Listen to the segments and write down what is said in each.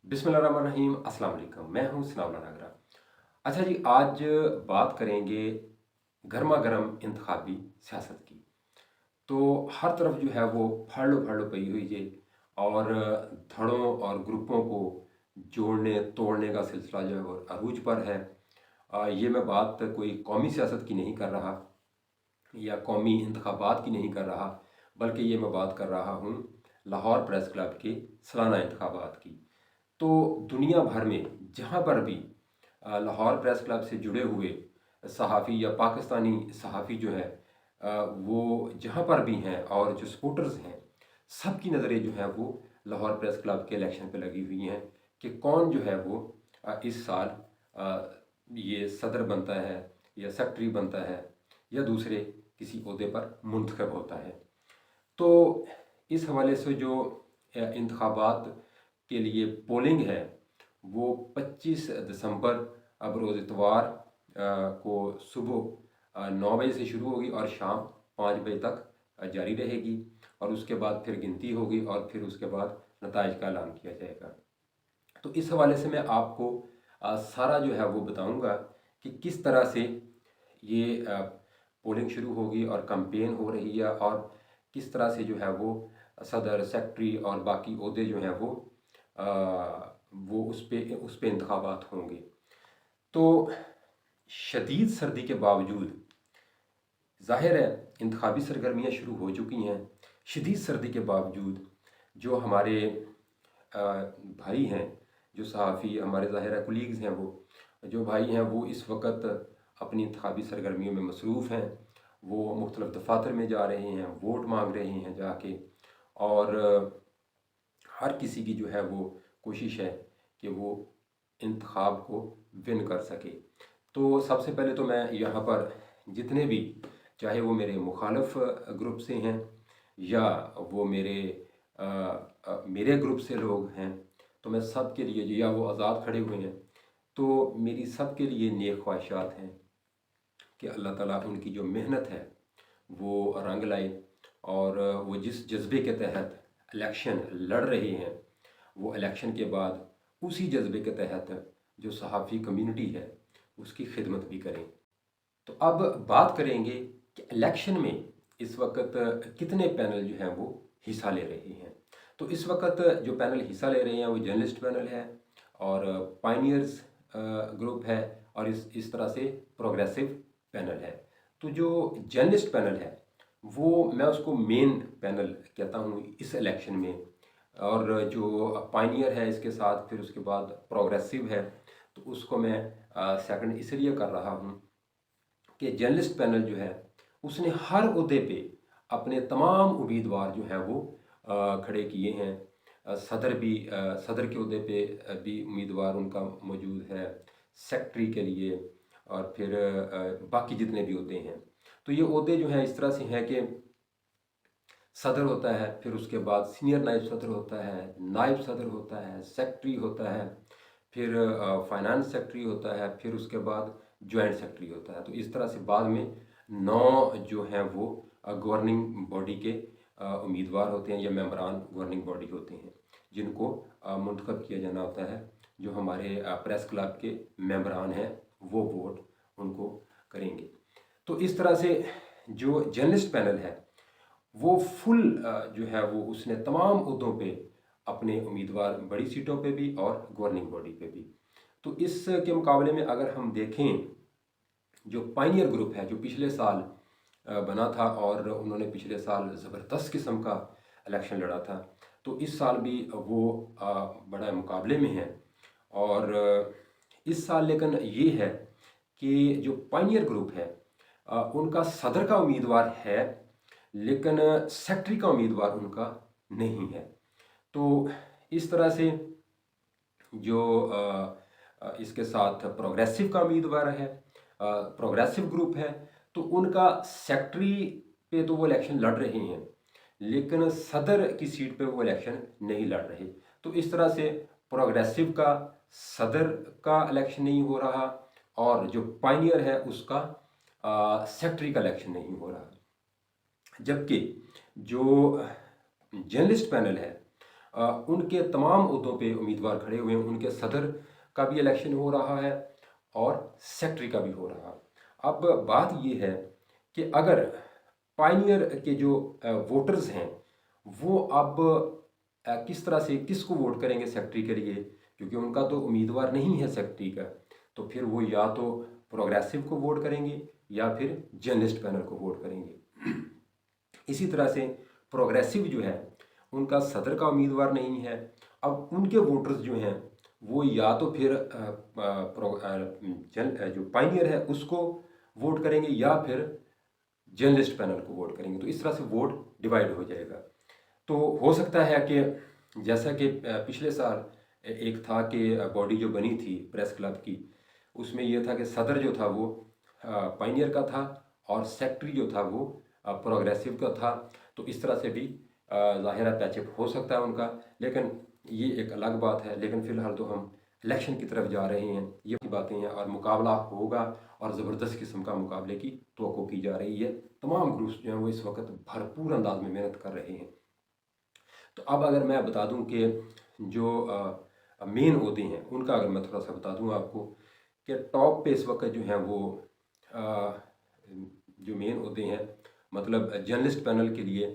बिस्मिल्लाहिर्रहमानिर्रहीम। अस्सलाम वालेकुम। मैं हूँ सनाउल्लाह नागरा। अच्छा जी, आज बात करेंगे गर्मा गर्म इंतखाबी सियासत की। तो हर तरफ जो है वो फाड़ो पई हुई है और धड़ों और ग्रुपों को जोड़ने तोड़ने का सिलसिला जो है वो अरूज पर है। ये मैं बात कोई कौमी सियासत की नहीं कर रहा या कौमी इंतखाबात की नहीं कर रहा, बल्कि ये मैं बात कर रहा हूँ लाहौर प्रेस क्लब के सालाना इंतखाबात की। तो दुनिया भर में जहाँ पर भी लाहौर प्रेस क्लब से जुड़े हुए सहाफ़ी या पाकिस्तानी सहाफ़ी जो है वो जहाँ पर भी हैं और जो सपोर्टर्स हैं, सब की नज़रें जो हैं वो लाहौर प्रेस क्लब के इलेक्शन पे लगी हुई हैं कि कौन जो है वो इस साल ये सदर बनता है या सेक्रेटरी बनता है या दूसरे किसी ओहदे पर मुंतखब होता है। तो इस हवाले से जो इंतखाबात के लिए पोलिंग है वो 25 दिसंबर अब रोज़ इतवार को सुबह 9 बजे से शुरू होगी और शाम 5 बजे तक जारी रहेगी और उसके बाद फिर गिनती होगी और फिर उसके बाद नताइज का ऐलान किया जाएगा। तो इस हवाले से मैं आपको सारा जो है वो बताऊंगा कि किस तरह से ये पोलिंग शुरू होगी और कैंपेन हो रही है और किस तरह से जो है वो सदर सेक्रेटरी और बाकी ओहदे जो हैं वो उस पे इंतखाबात होंगे। तो शदीद सर्दी के बावजूद ज़ाहिर है इंतखाबी सरगर्मियाँ शुरू हो चुकी हैं। शदीद सर्दी के बावजूद जो हमारे भाई हैं, जो सहाफ़ी हमारे ज़ाहिर है कुलीग्स हैं, वो जो भाई हैं वो इस वक्त अपनी इंतखाबी सरगर्मियों में मसरूफ़ हैं। वो मुख्तलिफ़ दफातर में जा रहे हैं, वोट मांग रहे हैं जाके, और हर किसी की जो है वो कोशिश है कि वो इंतखाब को विन कर सके। तो सबसे पहले तो मैं यहाँ पर जितने भी, चाहे वो मेरे मुखालफ ग्रुप से हैं या वो मेरे ग्रुप से लोग हैं, तो मैं सब के लिए, या वो आज़ाद खड़े हुए हैं, तो मेरी सब के लिए नेक ख्वाहिशात हैं कि अल्लाह ताला उनकी जो मेहनत है वो रंग लाए और वो जिस जज्बे के तहत इलेक्शन लड़ रहे हैं वो इलेक्शन के बाद उसी जज्बे के तहत जो सहाफ़ी कम्युनिटी है उसकी खिदमत भी करें। तो अब बात करेंगे कि इलेक्शन में इस वक्त कितने पैनल जो हैं वो हिस्सा ले रहे हैं। तो इस वक्त जो पैनल हिस्सा ले रहे हैं वो जर्नलिस्ट पैनल है और पायनियर्स ग्रुप है और इस तरह से प्रोग्रेसिव पैनल है। तो जो जर्नलिस्ट पैनल है वो मैं उसको मेन पैनल कहता हूँ इस इलेक्शन में, और जो पायनियर है इसके साथ फिर उसके बाद प्रोग्रेसिव है, तो उसको मैं सेकंड इसलिए कर रहा हूँ कि जर्नलिस्ट पैनल जो है उसने हर ओहदे पे अपने तमाम उम्मीदवार जो हैं वो खड़े किए हैं। सदर के ओहदे पे भी उम्मीदवार उनका मौजूद है, सेक्रेटरी के लिए, और फिर बाकी जितने भी ओहदे हैं। तो ये ओहदे जो हैं इस तरह से हैं कि सदर होता है, फिर उसके बाद सीनियर नायब सदर होता है, नायब सदर होता है, सेक्रेटरी होता है, फिर फाइनेंस सेक्रेटरी होता है, फिर उसके बाद जॉइंट सेक्रेटरी होता है। तो इस तरह से बाद में 9 जो हैं वो गवर्निंग बॉडी के उम्मीदवार होते हैं या मेंबरान गवर्निंग बॉडी होते हैं जिनको मुंतखब किया जाना होता है। जो हमारे प्रेस क्लब के मेंबरान हैं वो वोट उनको करेंगे। तो इस तरह से जो जर्नलिस्ट पैनल है वो फुल जो है वो उसने तमाम ओहदों पे अपने उम्मीदवार, बड़ी सीटों पे भी और गवर्निंग बॉडी पे भी। तो इसके मुकाबले में अगर हम देखें, जो पायनियर ग्रुप है जो पिछले साल बना था और उन्होंने पिछले साल ज़बरदस्त किस्म का इलेक्शन लड़ा था, तो इस साल भी वो बड़ा मुकाबले में है। और इस साल लेकिन ये है कि जो पायनियर ग्रुप है उनका सदर का उम्मीदवार है लेकिन सेक्रेटरी का उम्मीदवार उनका नहीं है। तो इस तरह से जो इसके साथ प्रोग्रेसिव का उम्मीदवार है, प्रोग्रेसिव ग्रुप है, तो उनका सेक्रेटरी पे तो वो इलेक्शन लड़ रहे हैं लेकिन सदर की सीट पे वो इलेक्शन नहीं लड़ रहे। तो इस तरह से प्रोग्रेसिव का सदर का इलेक्शन नहीं हो रहा और जो पायनियर है उसका सेक्रेटरी का इलेक्शन नहीं हो रहा। जबकि जो जर्नलिस्ट पैनल है उनके तमाम ओहदों पे उम्मीदवार खड़े हुए हैं। उनके सदर का भी इलेक्शन हो रहा है और सेक्रेटरी का भी हो रहा है। अब बात ये है कि अगर पायनियर के जो वोटर्स हैं वो अब किस तरह से किसको वोट करेंगे सेक्रेटरी के लिए, क्योंकि उनका तो उम्मीदवार नहीं है सेक्रेटरी का, तो फिर वो या तो प्रोग्रेसिव को वोट करेंगे या फिर जर्नलिस्ट पैनल को वोट करेंगे। इसी तरह से प्रोग्रेसिव जो है उनका सदर का उम्मीदवार नहीं है। अब उनके वोटर्स जो हैं वो या तो फिर जो पायनियर है उसको वोट करेंगे या फिर जर्नलिस्ट पैनल को वोट करेंगे। तो इस तरह से वोट डिवाइड हो जाएगा। तो हो सकता है कि जैसा कि पिछले साल एक था कि बॉडी जो बनी थी प्रेस क्लब की, उसमें यह था कि सदर जो था वो पायनियर का था और सेक्रेटरी जो था वो प्रोग्रेसिव का था। तो इस तरह से भी ज़ाहिर पैचअप हो सकता है उनका, लेकिन ये एक अलग बात है। लेकिन फ़िलहाल तो हम इलेक्शन की तरफ जा रहे हैं, ये बातें हैं, और मुकाबला होगा और ज़बरदस्त किस्म का मुकाबले की तवक्को की जा रही है। तमाम ग्रुप्स जो हैं वो इस वक्त भरपूर अंदाज में मेहनत कर रहे हैं। तो अब अगर मैं बता दूं कि जो मेन ओहदे हैं उनका अगर मैं थोड़ा सा बता दूं आपको कि टॉप पे इस वक्त जो हैं वो जो मेन ओहदे हैं, मतलब जर्नलिस्ट पैनल के लिए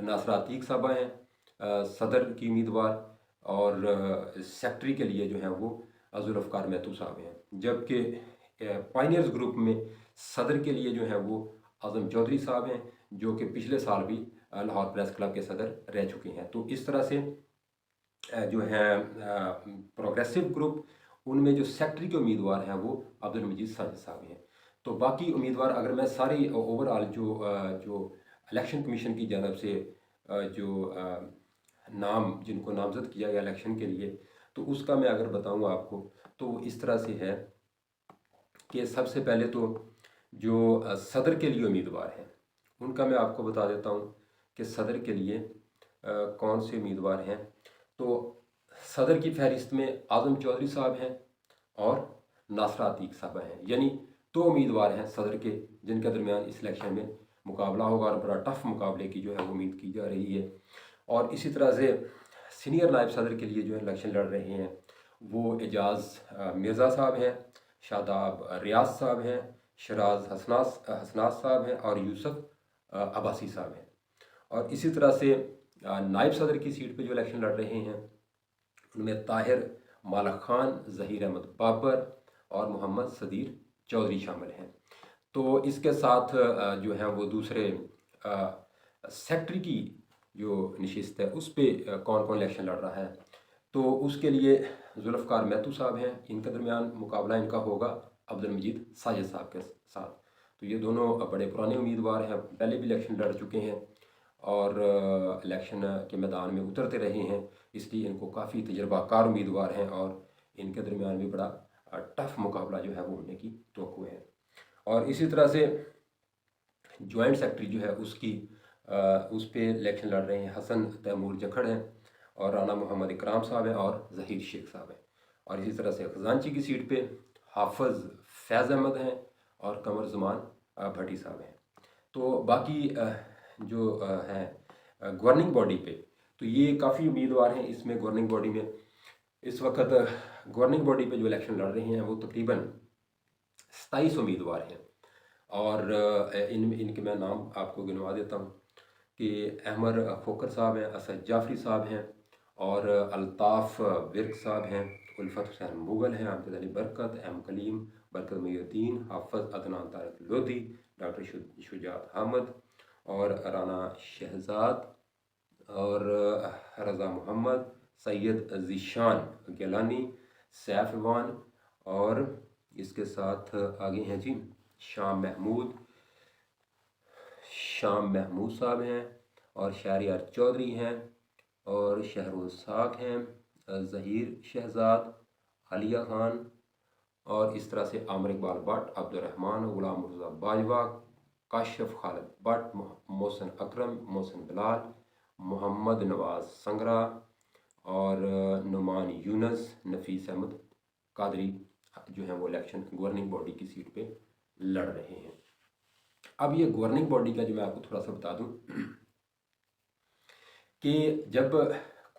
नासरा अतीक साहबा हैं सदर की उम्मीदवार, और सेक्रेटरी के लिए जो हैं वो जुल्फ़िकार महतू साहब हैं। जबकि पायनियर्स ग्रुप में सदर के लिए जो हैं वो आज़म चौधरी साहब हैं, जो कि पिछले साल भी लाहौर प्रेस क्लब के सदर रह चुके हैं। तो इस तरह से जो हैं प्रोग्रेसिव ग्रुप, उनमें जो सेक्रेटरी के उम्मीदवार हैं वो अब्दुल मजीद साजिद साहब हैं। तो बाकी उम्मीदवार अगर मैं सारी ओवरऑल जो इलेक्शन कमीशन की जानब से जो नाम जिनको नामजद किया गया इलेक्शन के लिए, तो उसका मैं अगर बताऊं आपको तो इस तरह से है कि सबसे पहले तो जो सदर के लिए उम्मीदवार हैं उनका मैं आपको बता देता हूं कि सदर के लिए कौन से उम्मीदवार हैं। तो सदर की फहरिस्त में आज़म चौधरी साहब हैं और नासरा अतीक साहब हैं, यानी दो उम्मीदवार हैं सदर के जिनके दरमियान इस इलेक्शन में मुकाबला होगा और बड़ा टफ मुकाबले की जो है वो उम्मीद की जा रही है। और इसी तरह से सीनियर नायब सदर के लिए जो इलेक्शन लड़ रहे हैं वो एजाज़ मिर्ज़ा साहब हैं, शादाब रियाज साहब हैं, शराज हसनास साहब हैं और यूसुफ अब्बासी साहब हैं। और इसी तरह से नायब सदर की सीट पे जो इलेक्शन लड़ रहे हैं उनमें ताहिर मालक खान, ज़हीर अहमद बाबर और मोहम्मद सदीर चौधरी शामिल हैं। तो इसके साथ जो है वो दूसरे सेक्रेटरी की जो नशिस्त है उस पर कौन कौन इलेक्शन लड़ रहा है, तो उसके लिए जुल्फ़िकार महतू साहब हैं, इनके दरमियान मुकाबला इनका होगा अब्दुल मजीद साजिद साहब के साथ। तो ये दोनों बड़े पुराने उम्मीदवार हैं, पहले भी इलेक्शन लड़ चुके हैं और इलेक्शन के मैदान में उतरते रहे हैं, इसलिए इनको काफ़ी तजर्बाकार उम्मीदवार हैं और इनके दरमियान भी बड़ा टफ मुकाबला जो है वो होने की तवक्को है। और इसी तरह से जॉइंट सेक्रेटरी जो है उसकी उस पर इलेक्शन लड़ रहे हैं हसन तैमूर जखड़ हैं और राना मोहम्मद इकराम साहब हैं और ज़हीर शेख साहब हैं। और इसी तरह से खजानची की सीट पे हाफिज़ फैज़ अहमद हैं और कमर ज़मान भट्टी साहब हैं। तो बाकी जो हैं गवर्निंग बॉडी पे, तो ये काफ़ी उम्मीदवार हैं इसमें। गवर्निंग बॉडी में इस वक्त गवर्निंग बॉडी पे जो इलेक्शन लड़ रहे हैं वो तकरीबन 27 उम्मीदवार हैं। और इनके मैं नाम आपको गिनवा देता हूँ कि अहमद खोकर साहब हैं, असद जाफरी साहब हैं और अल्ताफ़ विर्क साहब हैं, उल्फत हुसैन मुगल हैं, आमजद अली बरकत, एम कलीम, बरकत मुहिउद्दीन, हाफिज़ अदनान तारक लोधी, डॉक्टर शुजात अहमद और राना शहजाद और रज़ा मोहम्मद, सैयद ज़ीशान गिलानी, सैफ इवान और इसके साथ आगे हैं जी शाम महमूद साहब हैं और शहरियार चौधरी हैं और शहरोज साक हैं, ज़हीर शहजाद, आलिया खान और इस तरह से आमिर इकबाल भट्ट, अब्दुर्रहमान, गुलाम मुर्तज़ा बाजवा, काशिफ खालिद भट्ट, मोहसिन अकरम, मोहसिन बिलाल, मोहम्मद नवाज संगरा और नुमान यूनस, नफीस अहमद कादरी जो हैं वो इलेक्शन गवर्निंग बॉडी की सीट पे लड़ रहे हैं। अब ये गवर्निंग बॉडी का जो मैं आपको थोड़ा सा बता दूं कि जब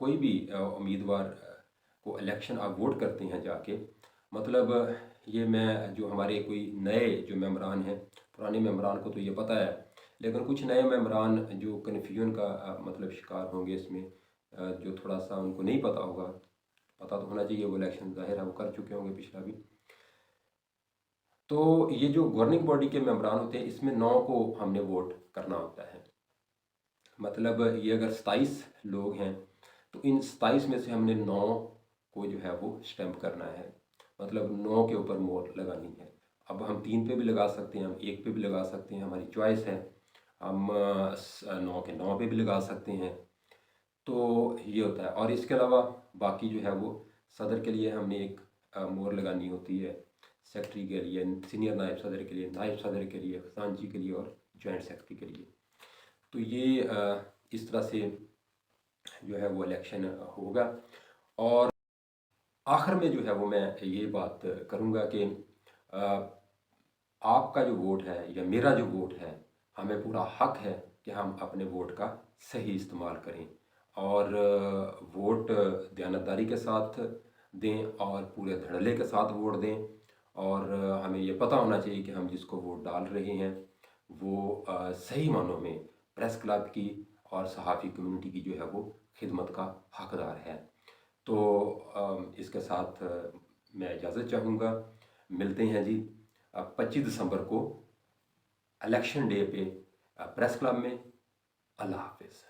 कोई भी उम्मीदवार को इलेक्शन आप वोट करते हैं जाके, मतलब ये मैं जो हमारे कोई नए जो मेंबरान हैं, पुराने मेंबरान को तो ये पता है, लेकिन कुछ नए मेंबरान जो कन्फ्यूजन का मतलब शिकार होंगे इसमें, जो थोड़ा सा उनको नहीं पता होगा, पता तो होना चाहिए, वो इलेक्शन ज़ाहिर है वो कर चुके होंगे पिछला भी। तो ये जो गवर्निंग बॉडी के मेंबरान होते हैं, इसमें 9 को हमने वोट करना होता है। मतलब ये अगर 27 लोग हैं तो इन 27 में से हमने 9 को जो है वो स्टैंप करना है, मतलब 9 के ऊपर मोहर लगानी है। अब हम 3 पे भी लगा सकते हैं, हम 1 पे भी लगा सकते हैं, हमारी चॉइस है। हम 9 के 9 पे भी लगा सकते हैं। तो ये होता है। और इसके अलावा बाकी जो है वो सदर के लिए हमने एक मोहर लगानी होती है, सेक्रेटरी के लिए, सीनियर नायब सदर के लिए, नायब सदर के लिए, खजानची के लिए और जॉइंट सेक्रेटरी के लिए। तो ये इस तरह से जो है वो इलेक्शन होगा। और आखिर में जो है वो मैं ये बात करूँगा कि आपका जो वोट है या मेरा जो वोट है, हमें पूरा हक है कि हम अपने वोट का सही इस्तेमाल करें और वोट दयानतदारी के साथ दें और पूरे धड़ल्ले के साथ वोट दें। और हमें ये पता होना चाहिए कि हम जिसको वोट डाल रहे हैं वो सही मानों में प्रेस क्लब की और सहाफ़ी कम्युनिटी की जो है वो खिदमत का हकदार है। तो इसके साथ मैं इजाज़त चाहूँगा। मिलते हैं जी 25 दिसंबर को इलेक्शन डे पे प्रेस क्लब में। अल्लाह हाफिज़।